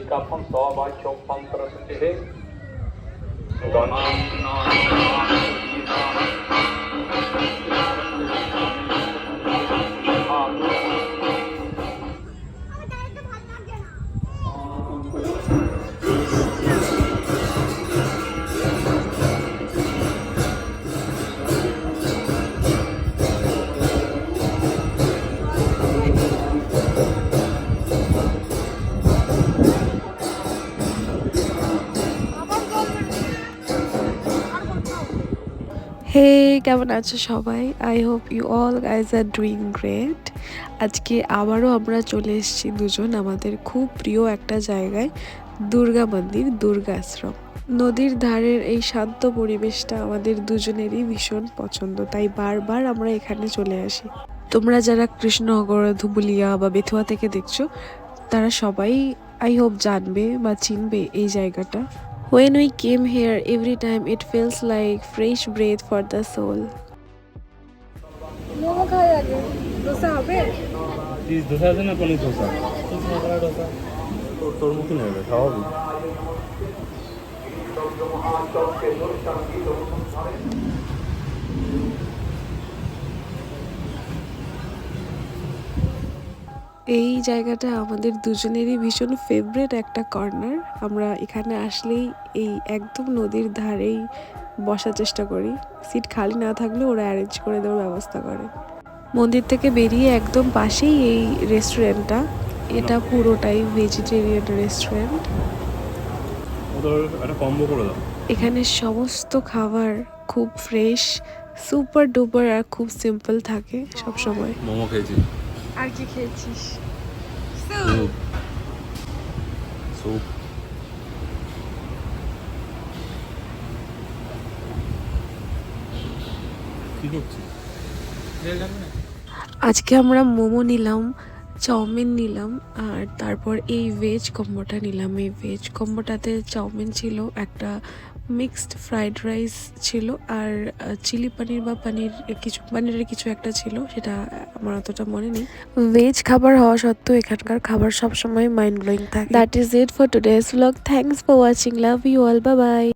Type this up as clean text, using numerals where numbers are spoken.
Kapam Sawa Chopam Prasute হে কেমন আছো সবাই? I hope you all guys are doing great. আজকে আবারও আমরা চলে এসেছি দুজন আমাদের খুব প্রিয় একটা জায়গায়, দুর্গা মন্দির, দুর্গা আশ্রম। নদীর ধারের এই শান্ত পরিবেশটা আমাদের দুজনেরই ভীষণ পছন্দ, তাই বারবার আমরা এখানে চলে আসি। তোমরা যারা কৃষ্ণনগর, ধুবুলিয়া বা বেথুয়া থেকে দেখছো, তারা সবাই আই হোপ জানবে বা চিনবে এই জায়গাটা। When we came here, every time it feels like fresh breath for the soul. Momo খাওয়ার আগে দোসা হবে? চিজ দোসা আছে না পনির দোসা? চিজ মশলা দোসা তোর মতন হবে, খাওয়াবি? এই জায়গাটা আমাদের দুজনেরই ভীষণ ফেভারিট একটা কর্নার। আমরা এখানে আসলেই এই একদম নদীর ধারেই বসার চেষ্টা করি। সিট খালি না থাকলে ওরা অ্যারেঞ্জ করে দেওয়ার ব্যবস্থা করে। মন্দির থেকে বেরিয়ে একদম পাশেই এই রেস্টুরেন্টটা। এটা পুরোটাই ভেজিটেরিয়ান রেস্টুরেন্ট। ওদের একটা কম্বো করে দাও। এখানে সমস্ত খাবার খুব ফ্রেশ, সুপার ডুপার আর খুব সিম্পল থাকে সব সময়। মোমো খেয়েছি, আর কি খেয়েছিস? স্যুপ স্যুপ কি করছিস? আজকে আমরা মোমো নিলাম, চাউমিন নিলাম, আর তারপর এই ভেজ কম্বোটা নিলাম। এই ভেজ কম্বোটাতে চাউমিন ছিল, একটা মিক্সড ফ্রাইড রাইস ছিল, আর চিলি পনির বা পনিরের কিছু একটা ছিল, সেটা আমার অতটা মনে নেই। ভেজ খাবার হওয়া সত্ত্বেও এখানকার খাবার সবসময় মাইন্ড ব্লোয়িং থাকে। That is it for today's vlog. Thanks for watching. Love you all. Bye by.